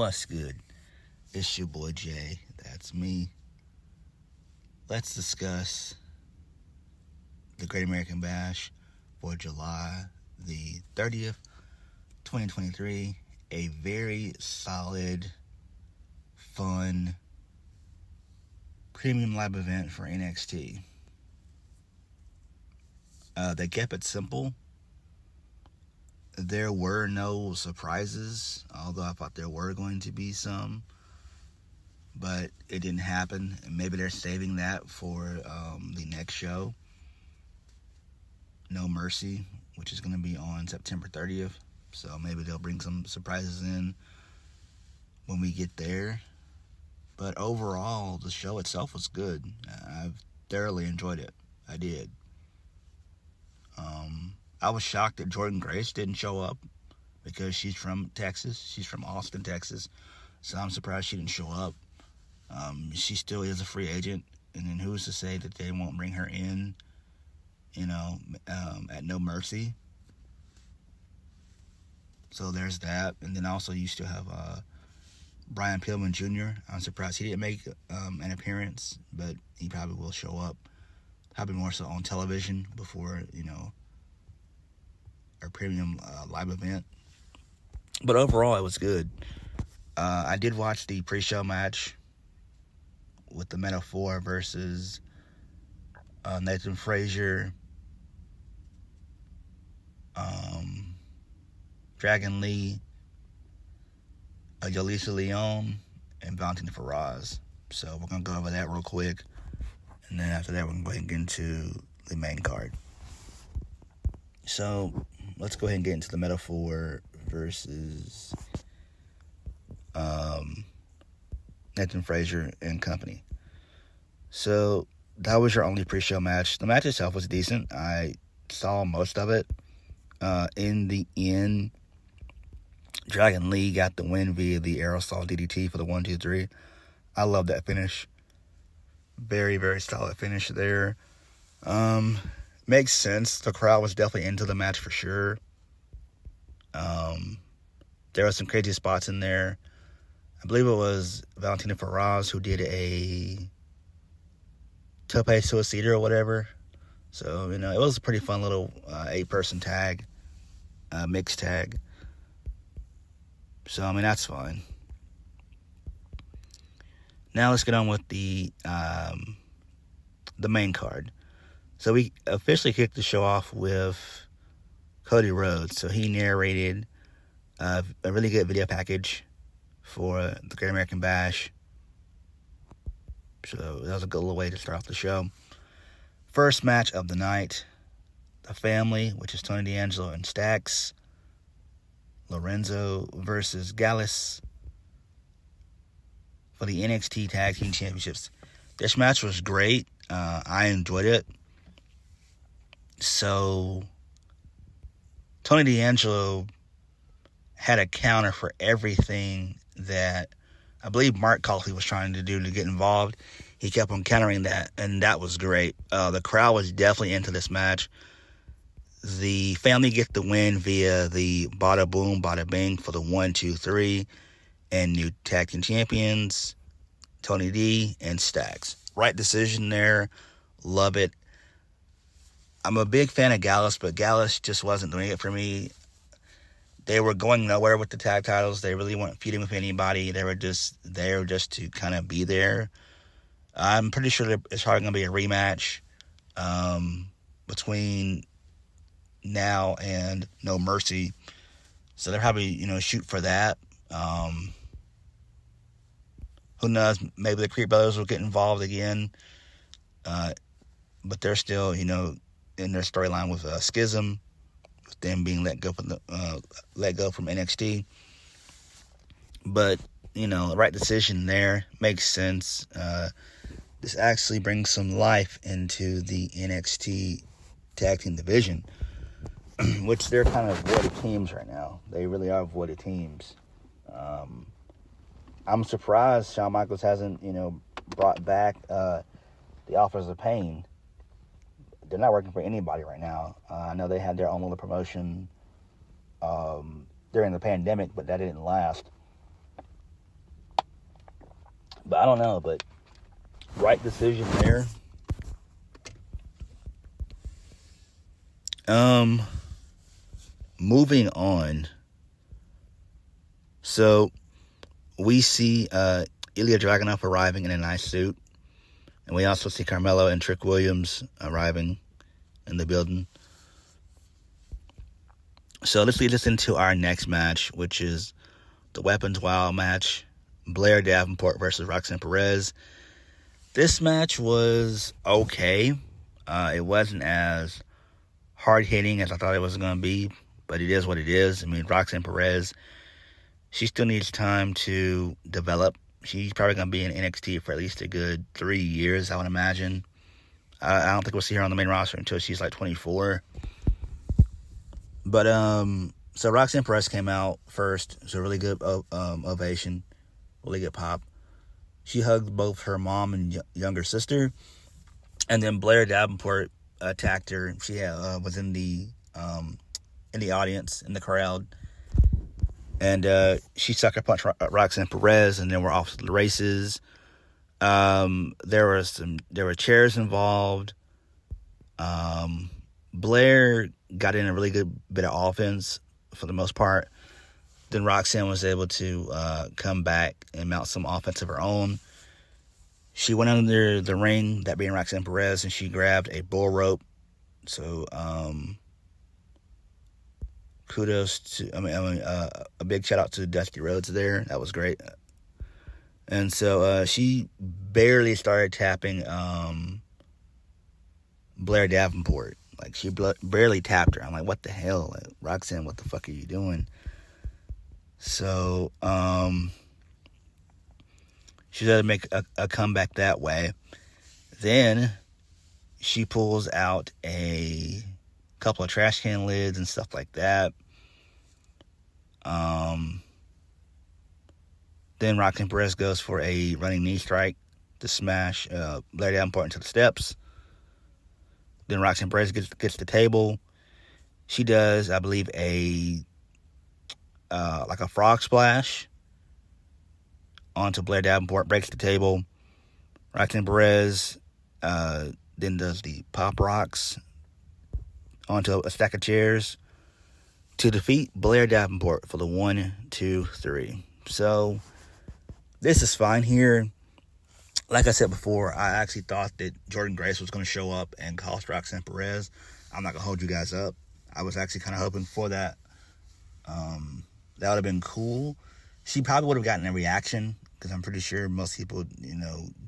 What's good? It's your boy Jay. That's me. Let's discuss the Great American Bash for July the 30th, 2023. A very solid, fun, premium live event for NXT. They kept it simple. There were no surprises, although I thought there were going to be some, but it didn't happen. And maybe they're saving that for the next show, No Mercy, which is going to be on September 30th. So maybe they'll bring some surprises in when we get there. But overall, the show itself was good. I've thoroughly enjoyed it. I did. I was shocked that Jordynne Grace didn't show up because she's from Texas. She's from Austin, Texas. So I'm surprised she didn't show up. She still is a free agent. And then who's to say that they won't bring her in, at No Mercy. So there's that. And then also you still have Brian Pillman Jr. I'm surprised he didn't make an appearance, but he probably will show up. Probably more so on television before, our premium live event. But overall, it was good. I did watch the pre-show match with the Metaphor versus Nathan Frazier, Dragon Lee, Yolisa Leon, and Valentina Feroz. So we're going to go over that real quick. And then after that, we're going to go ahead and get into the main card. So let's go ahead and get into the Metaphor versus Nathan Frazier and company. So that was your only pre-show match. The match itself was decent. I saw most of it. In the end, Dragon Lee got the win via the aerosol DDT for the 1-2-3. I love that finish. Very, very solid finish there. Makes sense. The crowd was definitely into the match for sure. There were some crazy spots in there. I believe it was Valentina Feroz who did a tope suicida or whatever. So, it was a pretty fun little 8-person tag, mixed tag. So, that's fine. Now let's get on with the main card. So we officially kicked the show off with Cody Rhodes. So he narrated a really good video package for the Great American Bash. So that was a good little way to start off the show. First match of the night, The Family, which is Tony D'Angelo and Stax, Lorenzo versus Gallus for the NXT Tag Team Championships. This match was great. I enjoyed it. So, Tony D'Angelo had a counter for everything that I believe Mark Coffey was trying to do to get involved. He kept on countering that, and that was great. The crowd was definitely into this match. The Family get the win via the Bada Boom, Bada Bing for the 1-2-3, and new tag team champions, Tony D and Stax. Right decision there. Love it. I'm a big fan of Gallus, but Gallus just wasn't doing it for me. They were going nowhere with the tag titles. They really weren't feuding with anybody. They were just there just to kind of be there. I'm pretty sure it's probably going to be a rematch between now and No Mercy. So they'll probably, shoot for that. Who knows? Maybe the Creed Brothers will get involved again. But they're still, in their storyline with Schism, with them being let go from NXT. But right decision there, makes sense. This actually brings some life into the NXT Tag Team division, which they're kind of voided teams right now. They really are voided teams. I'm surprised Shawn Michaels hasn't, brought back the Authors of Pain. They're not working for anybody right now. I know they had their own little promotion during the pandemic, but that didn't last. But I don't know, but right decision there. Moving on. So we see Ilja Dragunov arriving in a nice suit. And we also see Carmelo and Trick Williams arriving in the building. So let's lead us into our next match, which is the Weapons Wild match. Blair Davenport versus Roxanne Perez. This match was okay. It wasn't as hard-hitting as I thought it was going to be, but it is what it is. I mean, Roxanne Perez, she still needs time to develop. She's probably going to be in NXT for at least a good 3 years, I would imagine. I don't think we'll see her on the main roster until she's like 24. But, so Roxanne Perez came out first. It was a really good ovation, really good pop. She hugged both her mom and younger sister. And then Blair Davenport attacked her. She was in the audience, in the crowd. And she sucker punched Roxanne Perez, and then we're off to the races. There were chairs involved. Blair got in a really good bit of offense for the most part. Then Roxanne was able to come back and mount some offense of her own. She went under the ring, that being Roxanne Perez, and she grabbed a bull rope. So, kudos to, a big shout out to Dusty Rhodes there. That was great. And so she barely started tapping Blair Davenport. Like, she barely tapped her. I'm like, what the hell? Like, Roxanne, what the fuck are you doing? So, she had to make a comeback that way. Then she pulls out a couple of trash can lids and stuff like that. Then Roxanne Perez goes for a running knee strike to smash Blair Davenport into the steps. Then Roxanne Perez gets the table. She does, I believe, like a frog splash onto Blair Davenport, breaks the table. Roxanne Perez then does the pop rocks onto a stack of chairs to defeat Blair Davenport for the 1, 2, 3. So this is fine here. Like I said before, I actually thought that Jordynne Grace was going to show up and cost Roxanne Perez. I'm not going to hold you guys up. I was actually kind of hoping for that. That would have been cool. She probably would have gotten a reaction, because I'm pretty sure most people,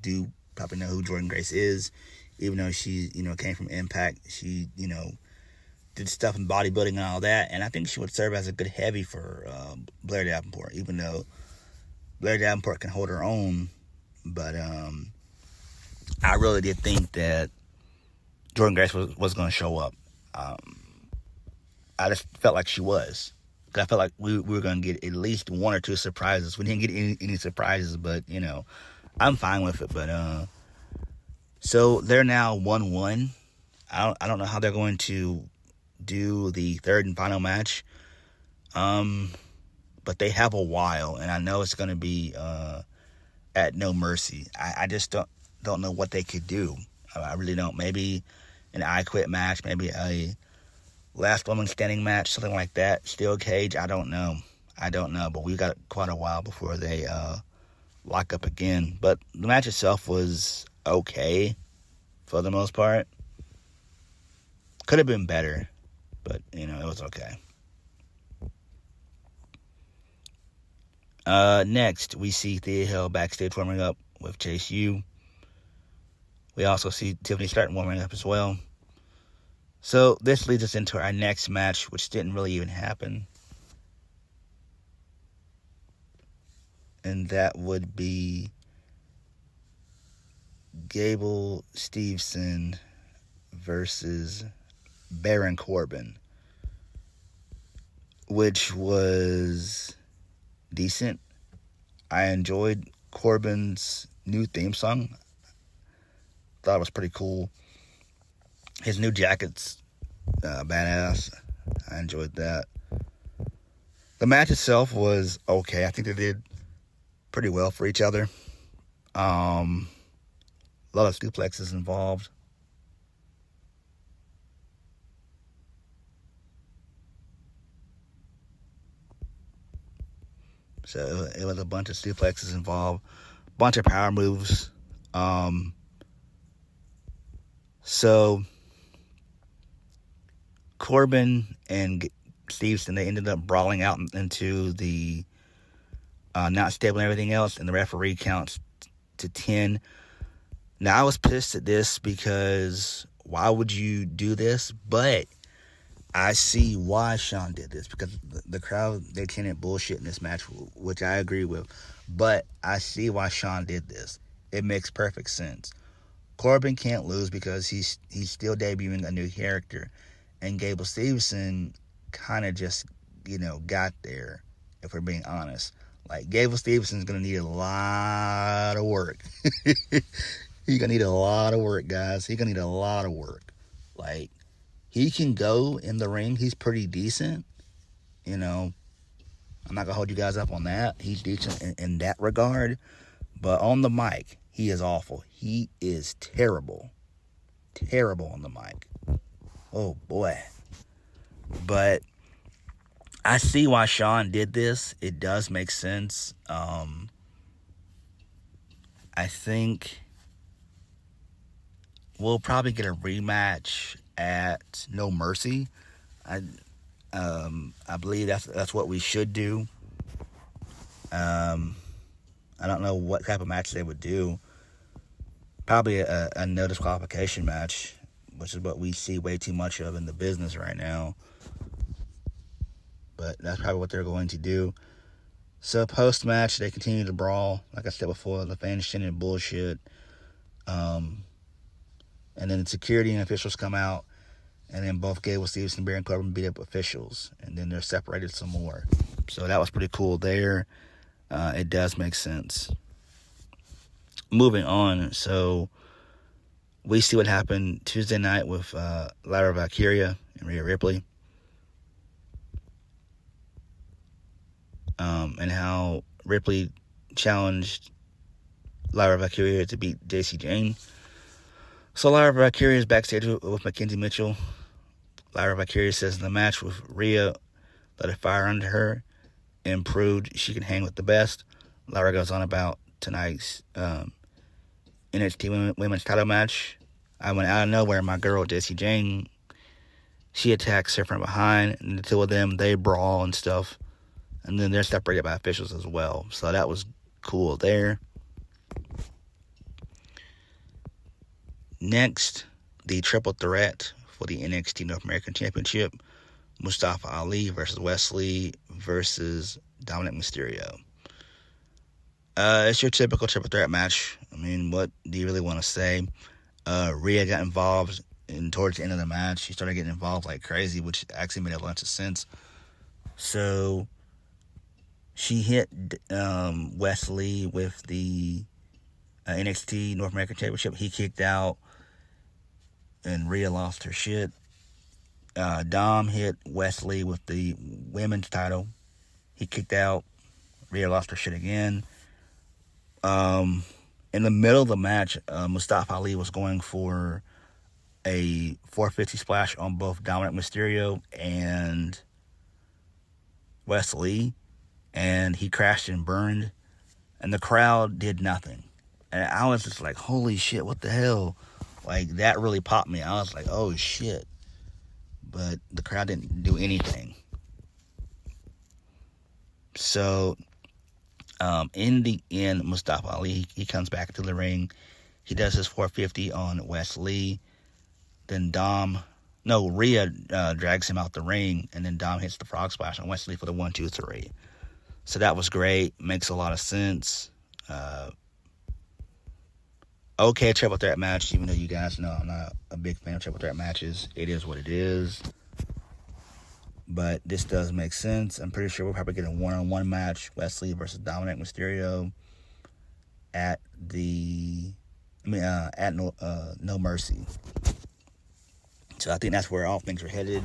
do probably know who Jordynne Grace is. Even though she, came from Impact, she, did stuff in bodybuilding and all that. And I think she would serve as a good heavy for Blair Davenport, even though Blair Davenport can hold her own. But I really did think that Jordynne Grace was going to show up. I just felt like she was. I felt like we were going to get at least 1 or 2 surprises. We didn't get any surprises, but, I'm fine with it. But so they're now 1-1. I don't know how they're going to do the third and final match. But they have a while, and I know it's going to be at No Mercy. I just don't know what they could do. I really don't. Maybe an I Quit match, maybe a last woman standing match, something like that. Steel cage, I don't know. But we've got quite a while before they lock up again. But the match itself was okay for the most part. Could have been better, but, it was okay. Next, we see Thea Hale backstage warming up with Chase U. We also see Tiffany Stratton warming up as well. So this leads us into our next match, which didn't really even happen. And that would be Gable Stevenson versus Baron Corbin, which was decent. I enjoyed Corbin's new theme song. Thought it was pretty cool. His new jacket's badass. I enjoyed that. The match itself was okay. I think they did pretty well for each other. A lot of suplexes involved. So it was a bunch of suplexes involved, bunch of power moves. So Corbin and Stevenson, they ended up brawling out into the not stable and everything else, and the referee counts to 10. Now, I was pissed at this because why would you do this? But I see why Sean did this, because the crowd, they chanted bullshit in this match, which I agree with. But I see why Sean did this. It makes perfect sense. Corbin can't lose because he's still debuting a new character. And Gable Stevenson kind of just, got there, if we're being honest. Like, Gable Stevenson's going to need a lot of work. He's going to need a lot of work, guys. He's going to need a lot of work. Like, he can go in the ring. He's pretty decent. I'm not going to hold you guys up on that. He's decent in that regard. But on the mic, he is awful. He is terrible. Terrible on the mic. Oh, boy. But I see why Sean did this. It does make sense. I think we'll probably get a rematch at No Mercy. I believe that's what we should do. I don't know what type of match they would do. Probably a no disqualification match, which is what we see way too much of in the business right now. But that's probably what they're going to do. So post-match, they continue to brawl. Like I said before, the fans chanting bullshit. And then the security and officials come out. And then both Gable, Stevenson, Baron Corbin beat up officials. And then they're separated some more. So that was pretty cool there. It does make sense. Moving on. So we see what happened Tuesday night with Lyra Valkyria and Rhea Ripley. And how Ripley challenged Lyra Valkyria to beat Jacy Jayne. So Lyra Valkyria is backstage with Mackenzie Mitchell. Lyra Valkyria says in the match with Rhea, let a fire under her and proved she can hang with the best. Lyra goes on about tonight's NXT Women's title match. I went out of nowhere. My girl, Jacy Jayne, she attacks her from behind, and the two of them, they brawl and stuff. And then they're separated by officials as well. So that was cool there. Next, the triple threat for the NXT North American Championship. Mustafa Ali versus Wes Lee versus Dominik Mysterio. It's your typical triple threat match. I mean, what do you really want to say? Rhea got involved towards the end of the match. She started getting involved like crazy, which actually made a bunch of sense. So she hit Wes Lee with the NXT North American Championship. He kicked out, and Rhea lost her shit. Dom hit Wes Lee with the women's title. He kicked out. Rhea lost her shit again. In the middle of the match, Mustafa Ali was going for a 450 splash on both Dominik Mysterio and Wes Lee, and he crashed and burned, and the crowd did nothing. And I was just like, holy shit, what the hell? Like, that really popped me. I was like, oh shit. But the crowd didn't do anything. So, in the end, Mustafa Ali, he comes back into the ring. He does his 450 on Wes Lee. Then Rhea drags him out the ring, and then Dom hits the frog splash on Wes Lee for the 1, 2, 3. So that was great. Makes a lot of sense. Okay, triple threat match, even though you guys know I'm not a big fan of triple threat matches. It is what it is. But this does make sense. I'm pretty sure we'll probably get a one-on-one match, Wes Lee versus Dominik Mysterio at No Mercy. So I think that's where all things are headed.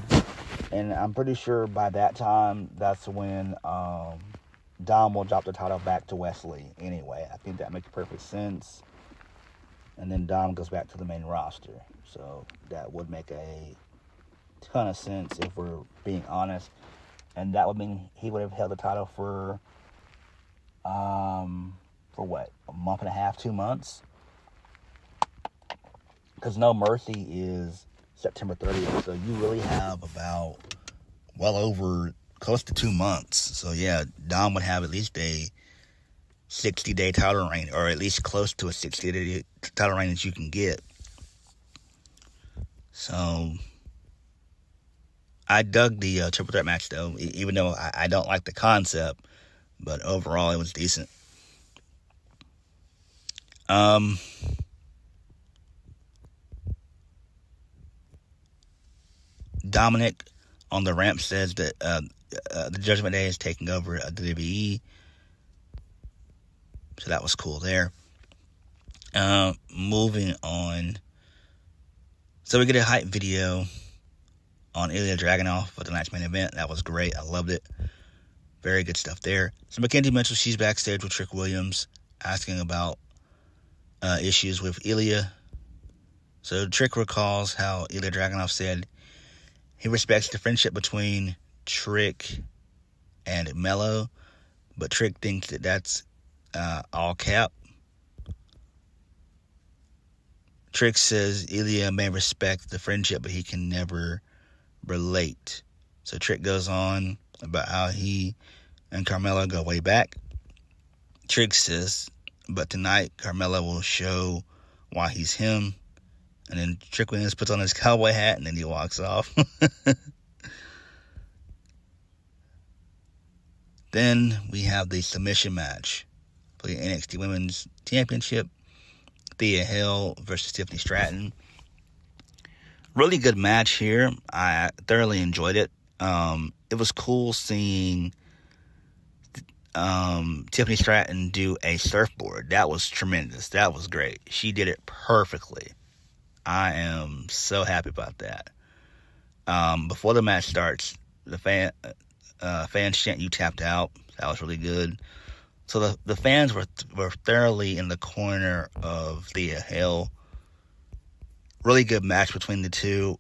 And I'm pretty sure by that time, that's when Dom will drop the title back to Wes Lee anyway. I think that makes perfect sense. And then Dom goes back to the main roster. So that would make a ton of sense if we're being honest. And that would mean he would have held the title for what? A month and a half, 2 months? Because No Mercy is September 30th. So you really have about well over close to 2 months. So yeah, Dom would have at least a 60-day title reign, or at least close to a 60-day title reign that you can get. So I dug the triple threat match, though, even though I don't like the concept, but overall it was decent. Dominik on the ramp says that the Judgment Day is taking over WWE. So that was cool there. Moving on. So we get a hype video on Ilja Dragunov for the night's main event. That was great. I loved it. Very good stuff there. So Mackenzie Mitchell, she's backstage with Trick Williams, asking about issues with Ilja. So Trick recalls how Ilja Dragunov said he respects the friendship between Trick and Melo, but Trick thinks that that's all cap. Trick says Ilja may respect the friendship, but he can never relate. So Trick goes on about how he and Carmelo go way back. Trick says, but tonight Carmelo will show why he's him. And then Trick Williams puts on his cowboy hat and then he walks off. Then we have the submission match for the NXT Women's Championship. Thea Hale versus Tiffany Stratton. Really good match here. I thoroughly enjoyed it. It was cool seeing Tiffany Stratton do a surfboard. That was tremendous. That was great. She did it perfectly. I am so happy about that. Before the match starts, the fans chant, "You tapped out." That was really good. So the fans were thoroughly in the corner of Thea Hale. Really good match between the two.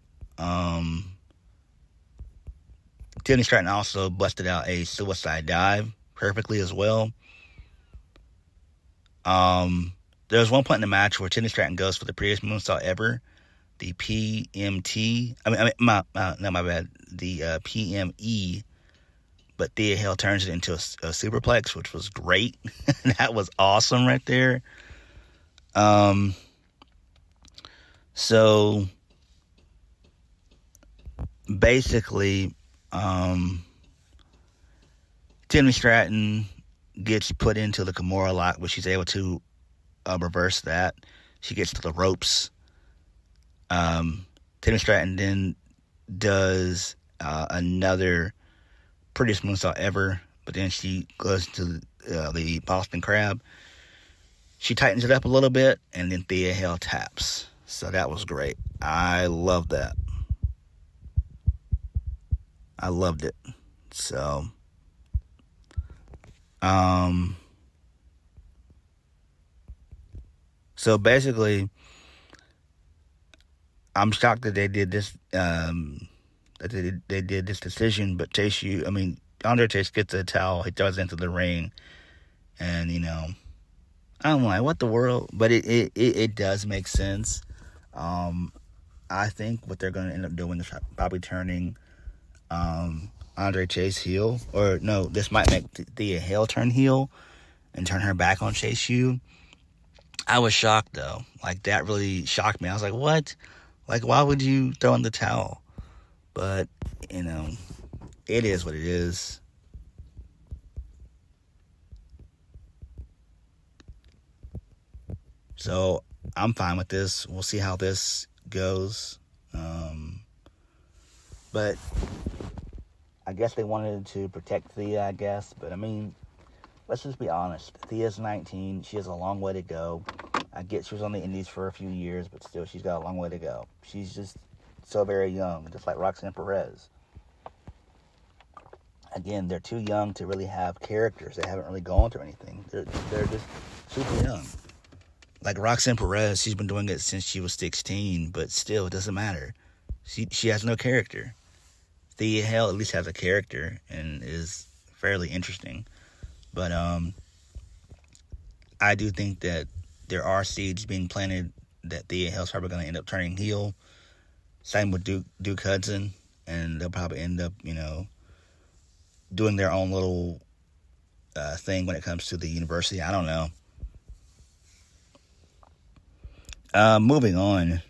Tiffany Stratton also busted out a suicide dive perfectly as well. There was one point in the match where Tiffany Stratton goes for the prettiest moonsault ever, the PMT. My bad. The PME. But Thea Hale turns it into a superplex, which was great. That was awesome right there. So basically, Tiffany Stratton gets put into the Kimura lock, but she's able to reverse that. She gets to the ropes. Tiffany Stratton then does another prettiest moonsault ever, but then she goes to the Boston Crab. She tightens it up a little bit, and then Thea Hale taps. So that was great. I love that. I loved it. So, so basically, I'm shocked that they did this. That they did this decision, but Andre Chase gets a towel, he throws it into the ring, and I'm like, what the world? But it does make sense. I think what they're going to end up doing is probably turning Andre Chase heel, or no, this might make Thea Hale turn heel and turn her back on Chase U. I was shocked though, like that really shocked me. I was like, what? Like, why would you throw in the towel? But, it is what it is. So, I'm fine with this. We'll see how this goes. But, I guess they wanted to protect Thea, I guess. But, let's just be honest. Thea's 19. She has a long way to go. I get she was on the Indies for a few years, but still, she's got a long way to go. She's just so very young, just like Roxanne Perez. Again, they're too young to really have characters. They haven't really gone through anything. They're just super young. Like Roxanne Perez, she's been doing it since she was 16, but still, it doesn't matter. She has no character. Thea Hale at least has a character and is fairly interesting. But I do think that there are seeds being planted that Thea Hale's probably going to end up turning heel. Same with Duke Hudson, and they'll probably end up, doing their own little thing when it comes to the university. I don't know. Moving on.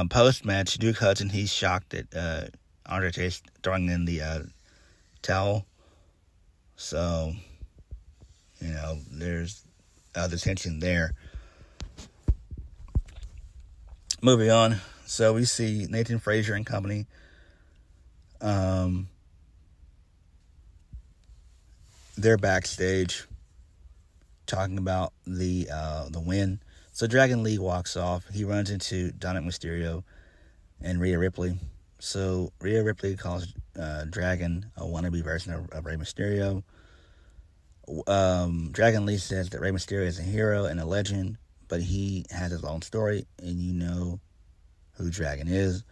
Post-match, Duke Hudson, he's shocked that Andre Chase throwing in the towel. So, there's the tension there. Moving on. So we see Nathan Frazier and company. They're backstage talking about the win. So Dragon Lee walks off. He runs into Dominik Mysterio and Rhea Ripley. So Rhea Ripley calls Dragon a wannabe version of Rey Mysterio. Dragon Lee says that Rey Mysterio is a hero and a legend, but he has his own story, and you know who Dragon is.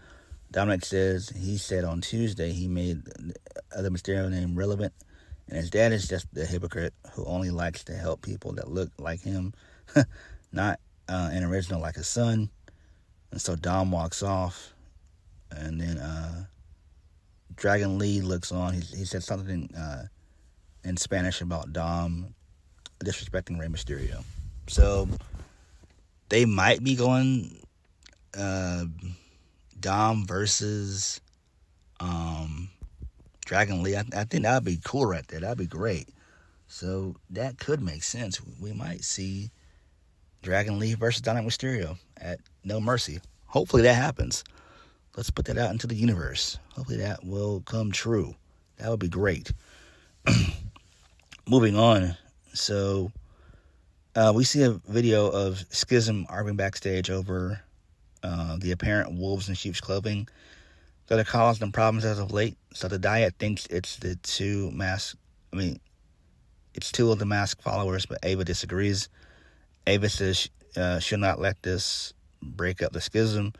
Dominik says he said on Tuesday he made the other Mysterio name relevant, and his dad is just the hypocrite who only likes to help people that look like him, not an original like his son. And so Dom walks off, and then Dragon Lee looks on. He said something in Spanish about Dom disrespecting Rey Mysterio. So they might be going Dom versus Dragon Lee. I think that would be cool right there. That would be great. So that could make sense. We might see Dragon Lee versus Dominik Mysterio at No Mercy. Hopefully that happens. Let's put that out into the universe. Hopefully that will come true. That would be great. Moving on. So we see a video of Schism arguing backstage over the apparent wolves in sheep's clothing that are causing them problems as of late. So the Diet thinks it's it's two of the masked followers, but Ava disagrees. Ava says she'll not let this break up the schism.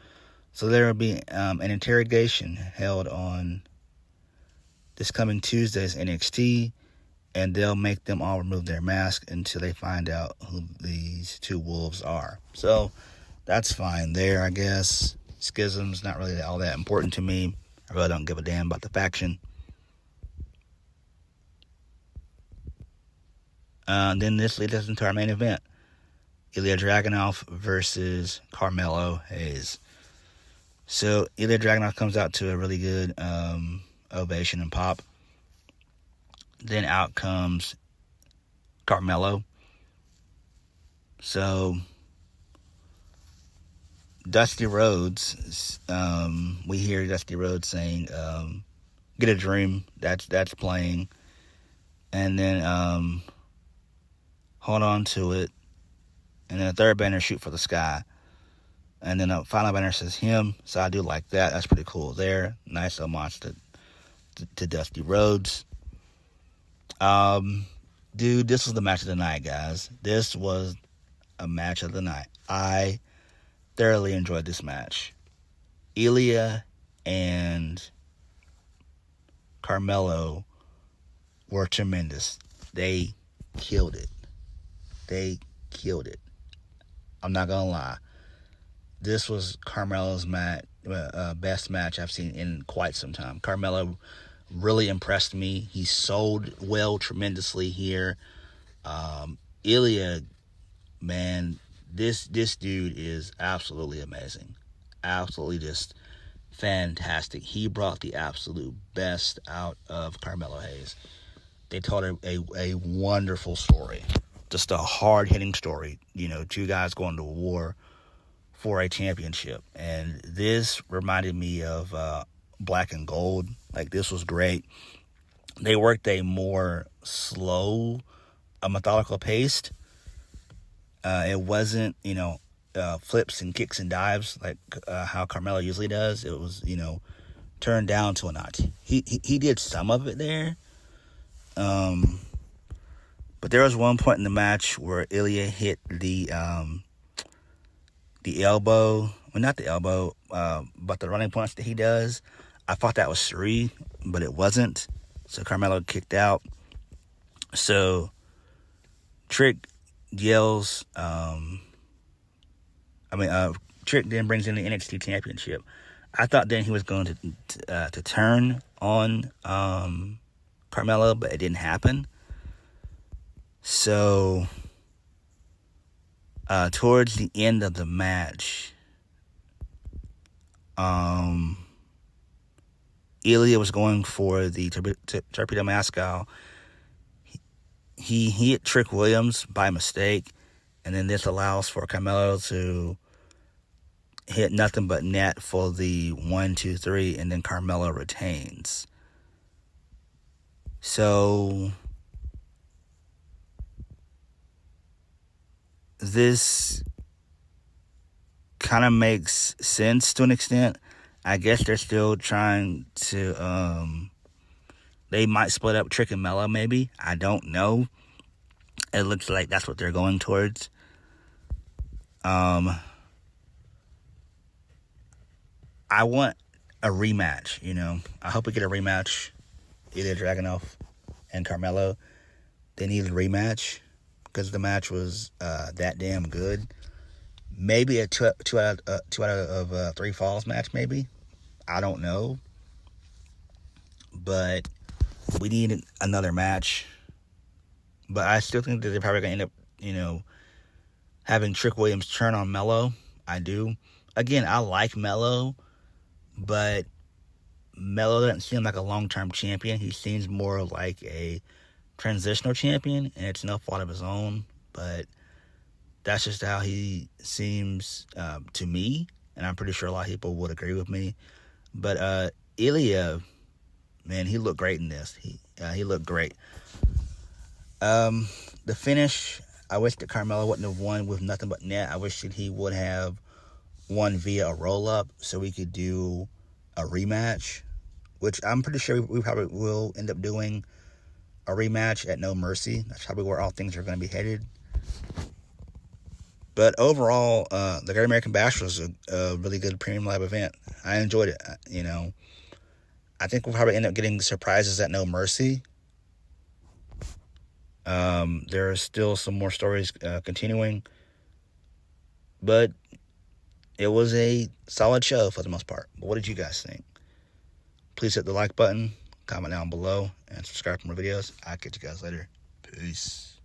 So there will be an interrogation held on this coming Tuesday's NXT, and they'll make them all remove their mask until they find out who these two wolves are. So that's fine there, I guess. Schism's not really all that important to me. I really don't give a damn about the faction. Then this leads us into our main event. Ilja Dragunov versus Carmelo Hayes. So Ilja Dragunov comes out to a really good ovation and pop. Then out comes Carmelo. So Dusty Rhodes, we hear Dusty Rhodes saying, "Get a Dream." That's playing, and then Hold On to It, and then a third banner, Shoot for the Sky, and then a final banner says Him. So I do like that. That's pretty cool there. Nice homage to Dusty Rhodes. Dude, this was the match of the night, guys. This was a match of the night. I thoroughly enjoyed this match. Ilja and Carmelo were tremendous. They killed it. I'm not gonna lie. This was Carmelo's best match I've seen in quite some time. Carmelo really impressed me. He sold well tremendously here. Ilja, man, this dude is absolutely amazing. Absolutely just fantastic. He brought the absolute best out of Carmelo Hayes. They told a wonderful story. Just a hard-hitting story. Two guys going to war for a championship. And this reminded me of Black and Gold. Like, this was great. They worked a more slow, methodical pace. It wasn't, flips and kicks and dives like how Carmelo usually does. It was, turned down to a notch. He did some of it there. But there was one point in the match where Ilja hit the elbow. Well, not the elbow, but the running punch that he does. I thought that was 3, but it wasn't. So Carmelo kicked out. So Trick yells. Trick then brings in the NXT Championship. I thought then he was going to turn on Carmelo, but it didn't happen. So towards the end of the match, Ilja was going for the torpedo mascot. He hit Trick Williams by mistake, and then this allows for Carmelo to hit nothing but net for the 1, 2, 3, and then Carmelo retains. So this kind of makes sense to an extent. I guess they're still trying to, they might split up Trick and Melo maybe. I don't know. It looks like that's what they're going towards. I want a rematch, I hope we get a rematch. Ilja Dragunov and Carmelo. They need a rematch because the match was that damn good. Maybe a 2 out of 3 falls match, maybe. I don't know. But we need another match. But I still think that they're probably going to end up, having Trick Williams turn on Melo. I do. Again, I like Melo, but Melo doesn't seem like a long-term champion. He seems more like a transitional champion, and it's no fault of his own, but that's just how he seems to me, and I'm pretty sure a lot of people would agree with me. But Ilja, man, he looked great in this. He looked great. The finish, I wish that Carmelo wouldn't have won with nothing but net. I wish that he would have won via a roll-up so we could do a rematch, which I'm pretty sure we probably will end up doing a rematch at No Mercy. That's probably where all things are going to be headed. But overall, the Great American Bash was a really good premium live event. I enjoyed it. I think we'll probably end up getting surprises at No Mercy. There are still some more stories continuing, but it was a solid show for the most part. But what did you guys think? Please hit the like button, comment down below, and subscribe for more videos. I'll catch you guys later. Peace.